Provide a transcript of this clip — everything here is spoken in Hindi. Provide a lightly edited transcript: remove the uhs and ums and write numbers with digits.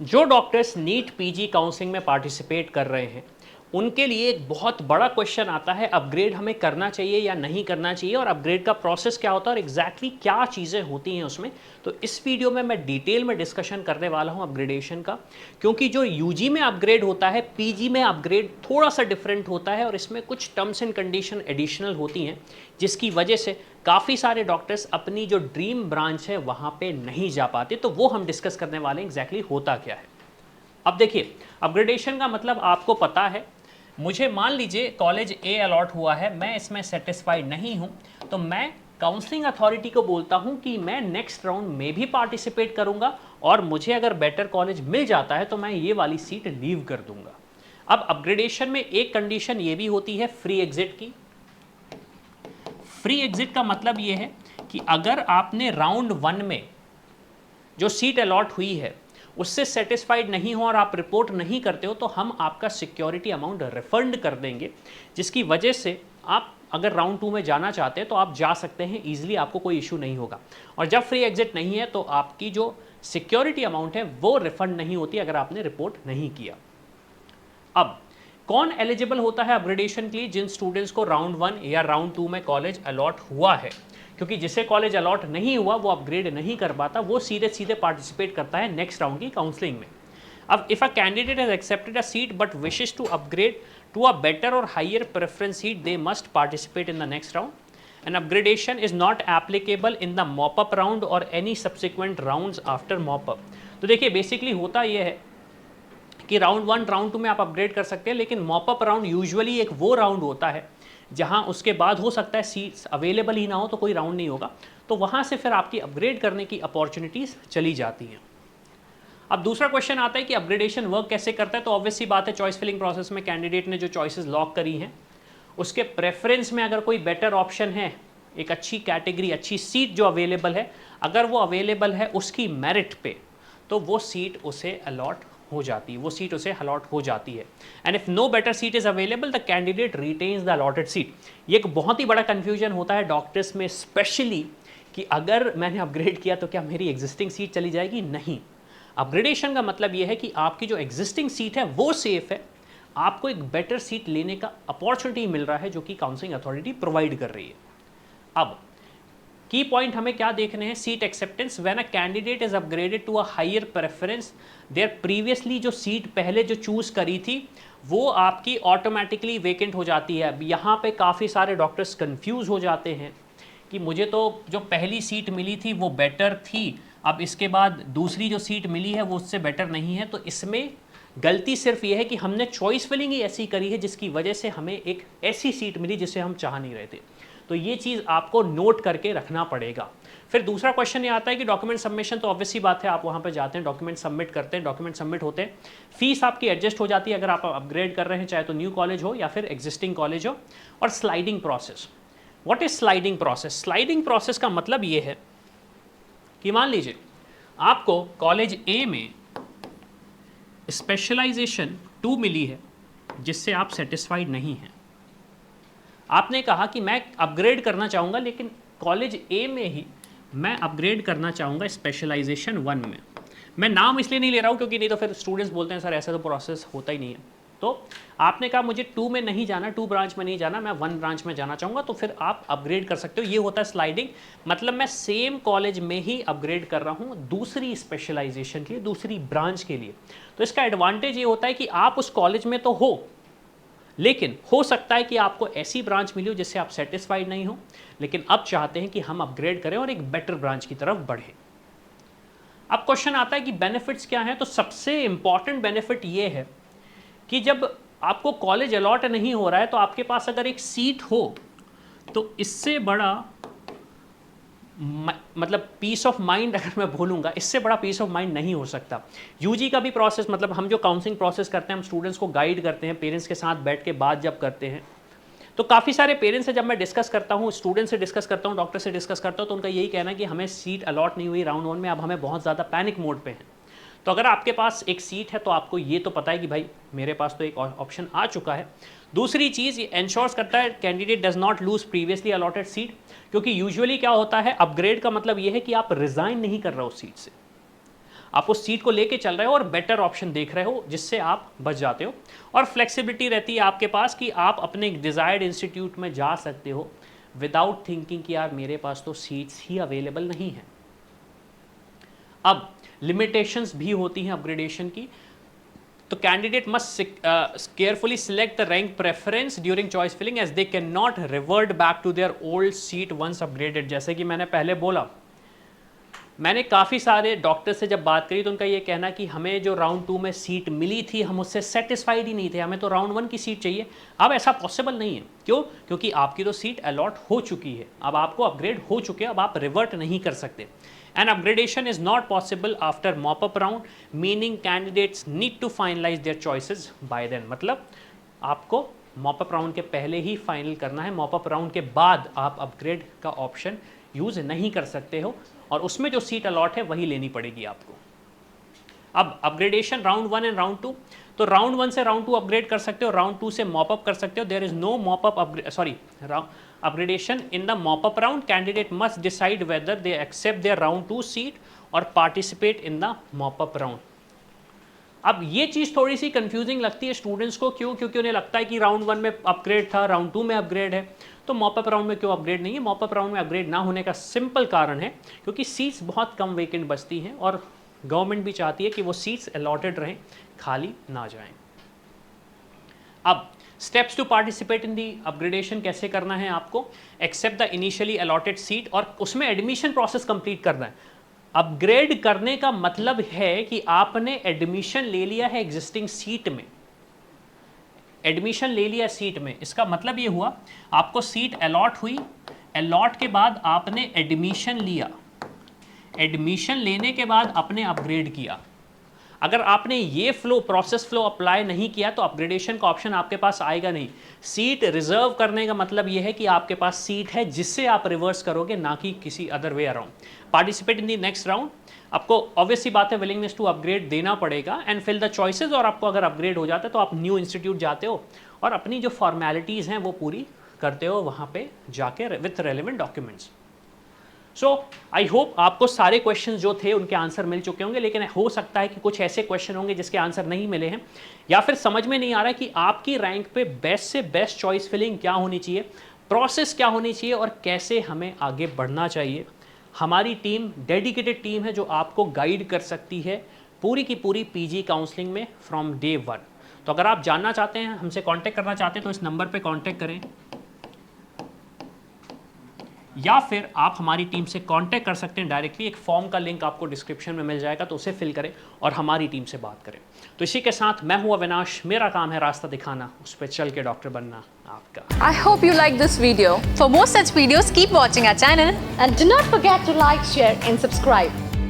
जो डॉक्टर्स नीट पीजी काउंसलिंग में पार्टिसिपेट कर रहे हैं उनके लिए एक बहुत बड़ा क्वेश्चन आता है, अपग्रेड हमें करना चाहिए या नहीं करना चाहिए, और अपग्रेड का प्रोसेस क्या होता है और एग्जैक्टली क्या चीज़ें होती हैं उसमें। तो इस वीडियो में मैं डिटेल में डिस्कशन करने वाला हूं अपग्रेडेशन का, क्योंकि जो यूजी में अपग्रेड होता है पीजी में अपग्रेड थोड़ा सा डिफरेंट होता है और इसमें कुछ टर्म्स एंड कंडीशन एडिशनल होती हैं, जिसकी वजह से काफ़ी सारे डॉक्टर्स अपनी जो ड्रीम ब्रांच है वहाँ पे नहीं जा पाते। तो वो हम डिस्कस करने वाले हैं एग्जैक्टली होता क्या है। अब देखिए, अपग्रेडेशन का मतलब आपको पता है। मुझे मान लीजिए कॉलेज ए अलॉट हुआ है, मैं इसमें सेटिस्फाइड नहीं हूं, तो मैं काउंसलिंग अथॉरिटी को बोलता हूं कि मैं नेक्स्ट राउंड में भी पार्टिसिपेट करूंगा और मुझे अगर बेटर कॉलेज मिल जाता है तो मैं ये वाली सीट लीव कर दूंगा। अब अपग्रेडेशन में एक कंडीशन ये भी होती है फ्री एग्जिट की। फ्री एग्जिट का मतलब ये है कि अगर आपने राउंड 1 में जो सीट अलॉट हुई है उससे सेटिस्फाइड नहीं हो और आप रिपोर्ट नहीं करते हो तो हम आपका सिक्योरिटी अमाउंट रिफंड कर देंगे, जिसकी वजह से आप अगर राउंड 2 में जाना चाहते हैं तो आप जा सकते हैं ईजिली, आपको कोई इशू नहीं होगा। और जब फ्री एग्जिट नहीं है तो आपकी जो सिक्योरिटी अमाउंट है वो रिफंड नहीं होती अगर आपने रिपोर्ट नहीं किया। अब कौन एलिजिबल होता है अपग्रेडेशन के लिए? जिन स्टूडेंट्स को राउंड 1 या राउंड 2 में कॉलेज अलॉट हुआ है, क्योंकि जिसे कॉलेज अलॉट नहीं हुआ वो अपग्रेड नहीं कर पाता, वो सीधे सीधे पार्टिसिपेट करता है नेक्स्ट राउंड की काउंसलिंग में। अब if a candidate has accepted a seat but wishes to upgrade to a better or higher preference seat, they must participate in the next round. And upgradation is not applicable in the mop up round or any subsequent rounds after mop up. तो देखिए, बेसिकली होता यह है कि राउंड 1 राउंड 2 में आप अपग्रेड कर सकते हैं, लेकिन मॉपअप राउंड यूजुअली एक वो राउंड होता है जहां उसके बाद हो सकता है सीट्स अवेलेबल ही ना हो तो कोई राउंड नहीं होगा, तो वहां से फिर आपकी अपग्रेड करने की अपॉर्चुनिटीज चली जाती हैं। अब दूसरा क्वेश्चन आता है कि अपग्रेडेशन वर्क कैसे करता है। तो ऑब्वियस सी बात है, चॉइस फिलिंग प्रोसेस में कैंडिडेट ने जो चॉइसेस लॉक करी हैं उसके प्रेफरेंस में अगर कोई बेटर ऑप्शन है, एक अच्छी कैटेगरी, अच्छी सीट जो अवेलेबल है, अगर वो अवेलेबल है उसकी मेरिट पे, तो वो सीट उसे अलॉट हो जाती है, वो सीट उसे अलॉट हो जाती है। And if no better seat is available the candidate retains the allotted seat. ये एक बहुत ही बड़ा कंफ्यूजन होता है डॉक्टर्स में स्पेशली, कि अगर मैंने अपग्रेड किया तो क्या मेरी एग्जिस्टिंग सीट चली जाएगी? नहीं। अपग्रेडेशन का मतलब यह है कि आपकी जो एग्जिस्टिंग सीट है वो सेफ है, आपको एक बेटर सीट लेने का अपॉर्चुनिटी मिल रहा है जो कि काउंसलिंग अथॉरिटी प्रोवाइड कर रही है। अब की पॉइंट हमें क्या देखने हैं? Seat acceptance. When a candidate is upgraded to a higher preference, their previously जो सीट पहले जो चूज करी थी वो आपकी ऑटोमेटिकली वेकेंट हो जाती है। अब यहाँ पे काफ़ी सारे डॉक्टर्स कंफ्यूज हो जाते हैं कि मुझे तो जो पहली सीट मिली थी वो बेटर थी, अब इसके बाद दूसरी जो सीट मिली है वो उससे बेटर नहीं है। तो इसमें गलती सिर्फ ये है कि हमने चॉइस फिलिंग ही ऐसी करी है जिसकी वजह से हमें एक ऐसी सीट मिली जिसे हम चाह नहीं रहे थे। तो ये चीज़ आपको नोट करके रखना पड़ेगा। फिर दूसरा क्वेश्चन ये आता है कि डॉक्यूमेंट सबमिशन। तो ऑब्वियसली बात है, आप वहाँ पे जाते हैं, डॉक्यूमेंट सबमिट करते हैं, डॉक्यूमेंट सबमिट होते हैं, फीस आपकी एडजस्ट हो जाती है अगर आप अपग्रेड कर रहे हैं, चाहे तो न्यू कॉलेज हो या फिर एग्जिस्टिंग कॉलेज हो। और sliding process. What is sliding process? Sliding process का मतलब ये है कि मान लीजिए आपको कॉलेज ए में स्पेशलाइजेशन 2 मिली है जिससे आप सेटिस्फाइड नहीं हैं। आपने कहा कि मैं अपग्रेड करना चाहूँगा, लेकिन कॉलेज ए में ही मैं अपग्रेड करना चाहूँगा स्पेशलाइजेशन 1 में। मैं नाम इसलिए नहीं ले रहा हूँ क्योंकि नहीं तो फिर स्टूडेंट्स बोलते हैं सर ऐसा तो प्रोसेस होता ही नहीं है। तो आपने कहा मुझे 2 में नहीं जाना, 2 ब्रांच में नहीं जाना, मैं 1 ब्रांच में जाना चाहूँगा, तो फिर आप अपग्रेड कर सकते हो। ये होता है स्लाइडिंग। मतलब मैं सेम कॉलेज में ही अपग्रेड कर रहा हूँ दूसरी स्पेशलाइजेशन के लिए, दूसरी ब्रांच के लिए। तो इसका एडवांटेज ये होता है कि आप उस कॉलेज में तो हो, लेकिन हो सकता है कि आपको ऐसी ब्रांच मिली हो जिससे आप सेटिस्फाइड नहीं हो, लेकिन अब चाहते हैं कि हम अपग्रेड करें और एक बेटर ब्रांच की तरफ बढ़ें। अब क्वेश्चन आता है कि बेनिफिट्स क्या हैं। तो सबसे इंपॉर्टेंट बेनिफिट ये है कि जब आपको कॉलेज अलॉट नहीं हो रहा है तो आपके पास अगर एक सीट हो तो इससे बड़ा मतलब पीस ऑफ माइंड, अगर मैं बोलूँगा, इससे बड़ा पीस ऑफ माइंड नहीं हो सकता। यूजी का भी प्रोसेस, मतलब हम जो काउंसलिंग प्रोसेस करते हैं, हम स्टूडेंट्स को गाइड करते हैं, पेरेंट्स के साथ बैठ के बात जब करते हैं, तो काफ़ी सारे पेरेंट्स से जब मैं डिस्कस करता हूँ, स्टूडेंट से डिस्कस करता हूँ, डॉक्टर से डिस्कस करता हूँ, तो उनका यही कहना है कि हमें सीट अलॉट नहीं हुई राउंड 1 में, अब हमें बहुत ज़्यादा पैनिक मोड पे हैं। तो अगर आपके पास एक सीट है तो आपको ये तो पता है कि भाई मेरे पास तो एक ऑप्शन आ चुका है। दूसरी चीज़, ये इंश्योर्स करता है candidate does not lose previously allotted seat, क्योंकि यूजुअली क्या होता है, अपग्रेड का मतलब ये है कि आप रिजाइन नहीं कर रहे हो उस सीट से, आप उस सीट को लेके चल रहे हो और बेटर ऑप्शन देख रहे हो जिससे आप बच जाते हो। और फ्लेक्सिबिलिटी रहती है आपके पास कि आप अपने डिज़ायर्ड इंस्टीट्यूट में जा सकते हो विदाउट थिंकिंग कि यार मेरे पास तो सीट्स ही अवेलेबल नहीं है। अब लिमिटेशंस भी होती हैं अपग्रेडेशन की। तो candidate must carefully select the rank preference during choice filling as they can not revert back to their old seat once upgraded. जैसे कि मैंने पहले बोला, मैंने काफ़ी सारे डॉक्टर से जब बात करी तो उनका ये कहना कि हमें जो राउंड 2 में सीट मिली थी हम उससे सेटिस्फाइड ही नहीं थे, हमें तो राउंड 1 की सीट चाहिए। अब ऐसा पॉसिबल नहीं है। क्यों? क्योंकि आपकी तो सीट अलॉट हो चुकी है, अब आपको अपग्रेड हो चुके हैं, अब आप रिवर्ट नहीं कर सकते। And upgradation is not possible after mop up round, meaning candidates need to finalise their choices by then. मतलब आपको मॉपअप राउंड के पहले ही फाइनल करना है, मॉपअप राउंड के बाद आप अपग्रेड का ऑप्शन यूज़ नहीं कर सकते हो और उसमें जो सीट अलॉट है वही लेनी पड़ेगी आपको। अब अपग्रेडेशन राउंड 1 एंड राउंड 2, तो राउंड 1 से राउंड 2 अपग्रेड कर सकते हो, राउंड 2 से मॉपअप कर सकते हो। There is no mop up upgradation in the mop up round. Candidate must decide whether they accept their round 2 seat or participate in the mop up round. अब ये चीज़ थोड़ी सी कंफ्यूजिंग लगती है स्टूडेंट्स को। क्यों? क्योंकि उन्हें लगता है कि राउंड 1 में अपग्रेड था, राउंड 2 में अपग्रेड है, तो मॉपअप राउंड में क्यों अपग्रेड नहीं है? मॉपअप राउंड में अपग्रेड ना होने का सिंपल कारण है क्योंकि सीट्स बहुत कम वेकेंट बचती हैं और गवर्नमेंट भी चाहती है कि वो सीट्स अलॉटेड रहें, खाली ना जाएं। अब steps to participate in the upgradation कैसे करना है आपको? Accept the initially allotted seat और उसमें एडमिशन प्रोसेस कंप्लीट करना है। अपग्रेड करने का मतलब है कि आपने एडमिशन ले लिया है एग्जिस्टिंग सीट में, एडमिशन ले लिया सीट में। इसका मतलब ये हुआ आपको सीट अलॉट हुई, अलॉट के बाद आपने एडमिशन लिया, एडमिशन लेने के बाद आपने अपग्रेड किया। अगर आपने ये प्रोसेस फ्लो अप्लाई नहीं किया तो अपग्रेडेशन का ऑप्शन आपके पास आएगा नहीं। सीट रिजर्व करने का मतलब ये है कि आपके पास सीट है जिससे आप रिवर्स करोगे, ना कि किसी other way around. Participate in the next round, आपको ऑब्वियसली बात है विलिंगनेस टू अपग्रेड देना पड़ेगा एंड फिल द चॉइसेस। और आपको अगर अपग्रेड हो जाता है तो आप न्यू इंस्टीट्यूट जाते हो और अपनी जो फॉर्मेलिटीज़ हैं वो पूरी करते हो वहाँ पे जाके with relevant documents. So I hope आपको सारे क्वेश्चन जो थे उनके आंसर मिल चुके होंगे, लेकिन हो सकता है कि कुछ ऐसे क्वेश्चन होंगे जिसके आंसर नहीं मिले हैं या फिर समझ में नहीं आ रहा है कि आपकी रैंक पे बेस्ट से बेस्ट चॉइस फिलिंग क्या होनी चाहिए, प्रोसेस क्या होनी चाहिए और कैसे हमें आगे बढ़ना चाहिए। हमारी टीम डेडिकेटेड टीम है जो आपको गाइड कर सकती है पूरी की पूरी पीजी काउंसलिंग में फ्रॉम डे 1। तो अगर आप जानना चाहते हैं, हमसे कांटेक्ट करना चाहते हैं तो इस नंबर पे कांटेक्ट करें या फिर आप हमारी टीम से कांटेक्ट कर सकते हैं डायरेक्टली। एक फॉर्म का लिंक आपको डिस्क्रिप्शन में मिल जाएगा, तो उसे फिल करें और हमारी टीम से बात करें। तो इसी के साथ मैं हूं अविनाश, मेरा काम है रास्ता दिखाना, उस पर चल के डॉक्टर बनना आपका। I hope you like this video. For more such videos, keep watching our channel. And do not forget to like, share and subscribe.